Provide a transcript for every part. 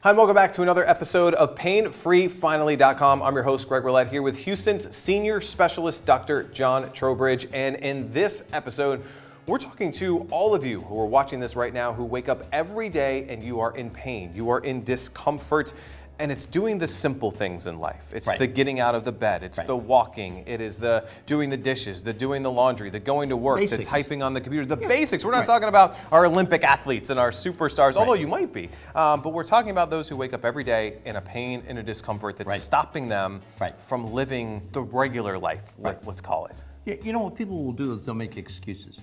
Hi, and welcome back to another episode of PainFreeFinally.com. I'm your host, Greg Roulette, here with Houston's senior specialist, Dr. John Trowbridge. And in this episode, we're talking to all of you who are watching this right now who wake up every day and you are in pain, you are in discomfort, and it's doing the simple things in life. It's the getting out of the bed, it's the walking, it is the doing the dishes, the doing the laundry, the going to work, the typing on the computer, the basics. We're not talking about our Olympic athletes and our superstars, although you might be. But we're talking about those who wake up every day in a pain and a discomfort that's stopping them from living the regular life, let's call it. Yeah, you know what people will do is they'll make excuses.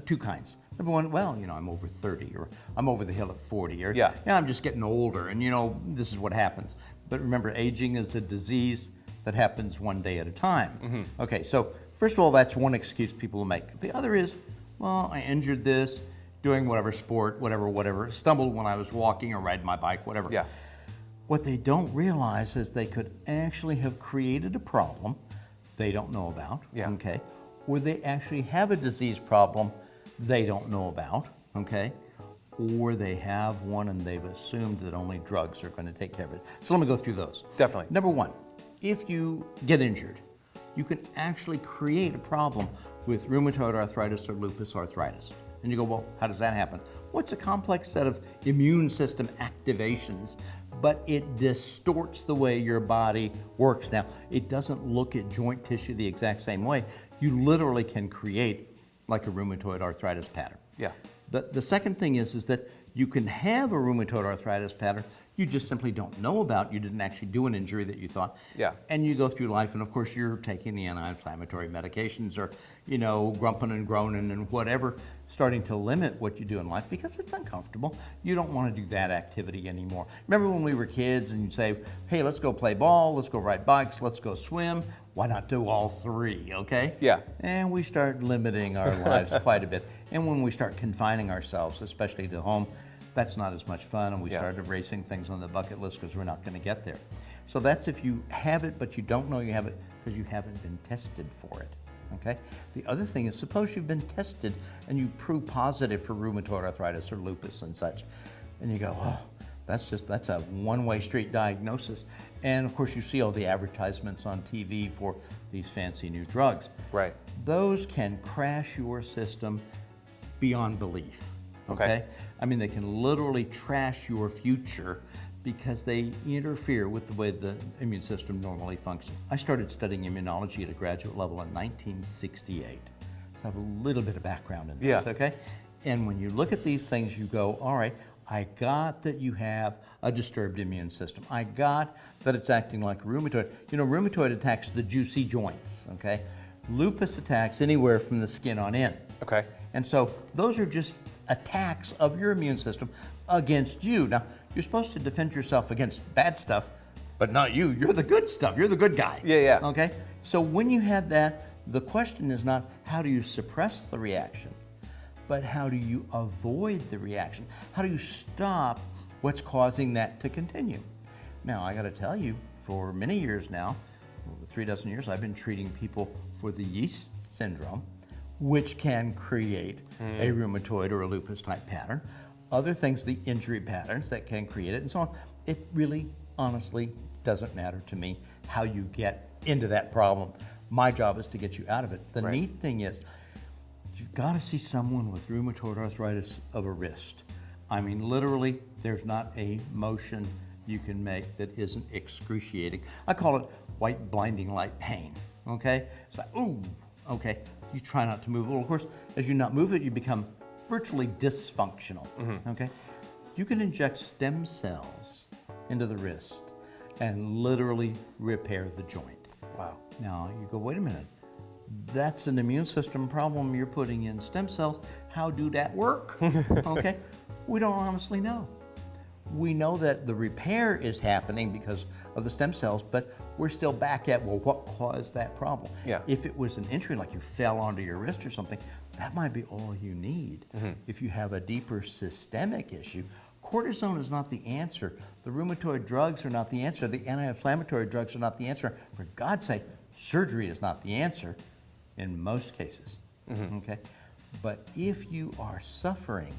Two kinds. Number one, well, I'm over 30, or I'm over the hill at 40, or I'm just getting older, and this is what happens. But remember, aging is a disease that happens one day at a time. Okay, so first of all, that's one excuse people will make. The other is, well, I injured this doing whatever sport, whatever, stumbled when I was walking or riding my bike, whatever. Yeah. What they don't realize is they could actually have created a problem they don't know about, okay? Or they actually have a disease problem they don't know about, okay? Or they have one and they've assumed that only drugs are going to take care of it. So let me go through those. Definitely. Number one, if you get injured, you can actually create a problem with rheumatoid arthritis or lupus arthritis. And you go, well, how does that happen? Well, it's a complex set of immune system activations, but it distorts the way your body works. Now, it doesn't look at joint tissue the exact same way. You literally can create like a rheumatoid arthritis pattern. Yeah. The second thing is that you can have a rheumatoid arthritis pattern you just simply don't know about. You didn't actually do an injury that you thought. Yeah. And you go through life, and of course you're taking the anti-inflammatory medications, or grumping and groaning and whatever, starting to limit what you do in life because it's uncomfortable. You don't want to do that activity anymore. Remember when we were kids and you'd say, hey, let's go play ball, let's go ride bikes, let's go swim. Why not do all three, okay? Yeah. And we start limiting our lives quite a bit. And when we start confining ourselves, especially to home, that's not as much fun, and we start erasing things on the bucket list because we're not going to get there. So that's if you have it, but you don't know you have it because you haven't been tested for it, okay? The other thing is, suppose you've been tested and you prove positive for rheumatoid arthritis or lupus and such, and you go, oh, that's a one-way street diagnosis. And of course you see all the advertisements on TV for these fancy new drugs. Right. Those can crash your system beyond belief. Okay? I mean, they can literally trash your future because they interfere with the way the immune system normally functions. I started studying immunology at a graduate level in 1968. So I have a little bit of background in this, okay? And when you look at these things, you go, all right, I got that you have a disturbed immune system. I got that it's acting like rheumatoid. Rheumatoid attacks the juicy joints, okay? Lupus attacks anywhere from the skin on in. Okay. And so those are just attacks of your immune system against you. Now, you're supposed to defend yourself against bad stuff, but not you. You're the good stuff. You're the good guy. Yeah. Okay? So when you have that, the question is not how do you suppress the reaction, but how do you avoid the reaction? How do you stop what's causing that to continue? Now, I got to tell you, for many years now, over 36 years, I've been treating people for the yeast syndrome, which can create a rheumatoid or a lupus type pattern. Other things, the injury patterns that can create it, and so on. It really, honestly, doesn't matter to me how you get into that problem. My job is to get you out of it. The neat thing is, you've got to see someone with rheumatoid arthritis of a wrist. I mean, literally, there's not a motion you can make that isn't excruciating. I call it white blinding light pain, okay? It's like, ooh, okay. You try not to move. Well, of course, as you not move it, you become virtually dysfunctional, okay? You can inject stem cells into the wrist and literally repair the joint. Wow. Now, you go, wait a minute. That's an immune system problem. You're putting in stem cells. How do that work? Okay? We don't honestly know. We know that the repair is happening because of the stem cells, but we're still back at, well, what caused that problem? Yeah. If it was an injury, like you fell onto your wrist or something, that might be all you need. If you have a deeper systemic issue, cortisone is not the answer. The rheumatoid drugs are not the answer. The anti-inflammatory drugs are not the answer. For God's sake, surgery is not the answer in most cases, okay? But if you are suffering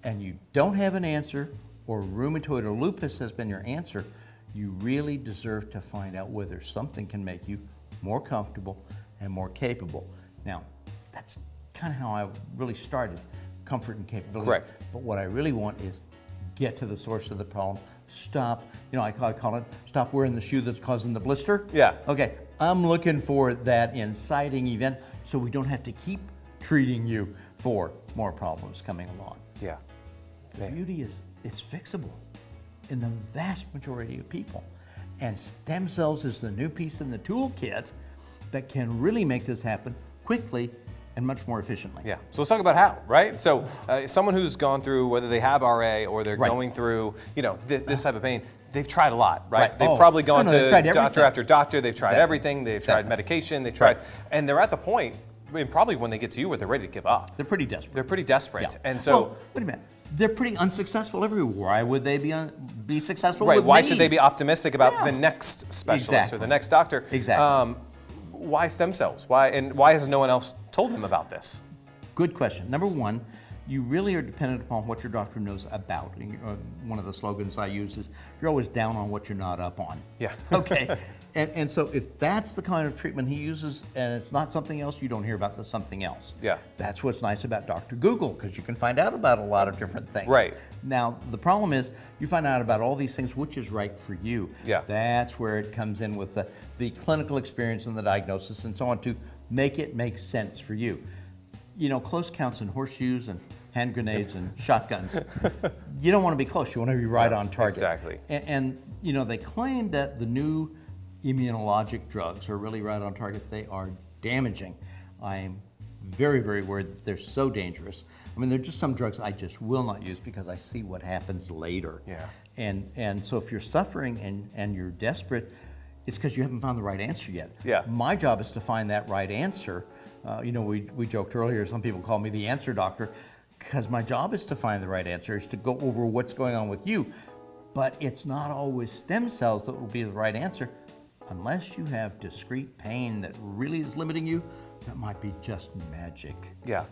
and you don't have an answer, or rheumatoid or lupus has been your answer, you really deserve to find out whether something can make you more comfortable and more capable. Now, that's kind of how I really started, comfort and capability. Correct. But what I really want is get to the source of the problem. Stop, I call it, stop wearing the shoe that's causing the blister. Yeah. Okay, I'm looking for that inciting event so we don't have to keep treating you for more problems coming along. Yeah. The beauty is it's fixable in the vast majority of people. And stem cells is the new piece in the toolkit that can really make this happen quickly and much more efficiently. Yeah, so let's talk about how, right? So someone who's gone through, whether they have RA or they're going through, this type of pain, they've tried a lot, right? They've probably gone to doctor after doctor, they've tried everything, they've tried medication, they've tried, and they're at the point, probably when they get to you, where they're ready to give up. They're pretty desperate. They're pretty desperate, Yeah. and so. Well, wait a minute. They're pretty unsuccessful everywhere. Why would they be successful Right, with why me? should they be optimistic about the next specialist or the next doctor? Exactly. Why stem cells? Why has no one else told them about this? Good question. Number one, you really are dependent upon what your doctor knows about. One of the slogans I use is, you're always down on what you're not up on. Yeah. Okay. And so if that's the kind of treatment he uses and it's not something else, you don't hear about the something else. Yeah. That's what's nice about Dr. Google, because you can find out about a lot of different things. Right. Now, the problem is you find out about all these things, which is right for you. Yeah. That's where it comes in with the clinical experience and the diagnosis and so on to make it make sense for you. Close counts and horseshoes and hand grenades and shotguns. You don't want to be close. You want to be right on target. Exactly. And they claim that the new immunologic drugs are really right on target. They are damaging. I'm very, very worried that they're so dangerous. I mean, they're just some drugs I just will not use because I see what happens later. Yeah. And so if you're suffering and you're desperate, it's because you haven't found the right answer yet. Yeah. My job is to find that right answer. We joked earlier, some people call me the answer doctor, because my job is to find the right answer, is to go over what's going on with you. But it's not always stem cells that will be the right answer. Unless you have discrete pain that really is limiting you, that might be just magic. Yeah.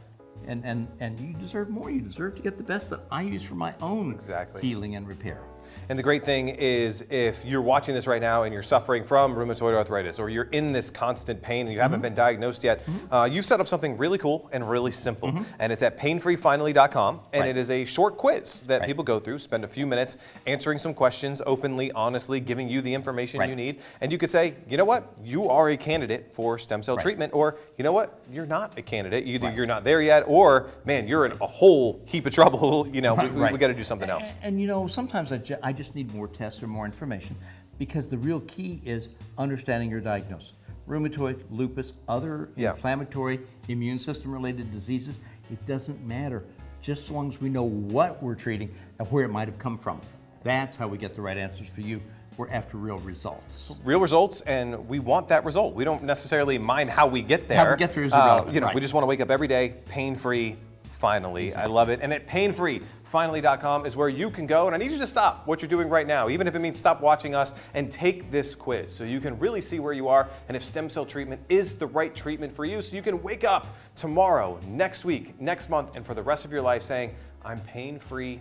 And you deserve more. You deserve to get the best that I use for my own healing and repair. And the great thing is, if you're watching this right now and you're suffering from rheumatoid arthritis, or you're in this constant pain and you haven't been diagnosed yet, you've set up something really cool and really simple. And it's at PainFreeFinally.com, and it is a short quiz that people go through, spend a few minutes answering some questions openly, honestly, giving you the information you need. And you could say, you know what, you are a candidate for stem cell treatment, or you know what, you're not a candidate. Either you're not there yet, or man, you're in a whole heap of trouble. We got to do something else. And sometimes I just need more tests or more information, because the real key is understanding your diagnosis. Rheumatoid, lupus, other inflammatory immune system related diseases, it doesn't matter, just as long as we know what we're treating and where it might have come from. That's how we get the right answers for you. We're after real results. Real results, and we want that result. We don't necessarily mind how we get there. How we get there is irrelevant. We just want to wake up every day pain-free. Finally, I love it. And at PainFreeFinally.com is where you can go. And I need you to stop what you're doing right now, even if it means stop watching us, and take this quiz so you can really see where you are and if stem cell treatment is the right treatment for you, so you can wake up tomorrow, next week, next month, and for the rest of your life saying, I'm pain-free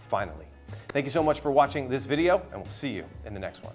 finally. Thank you so much for watching this video, and we'll see you in the next one.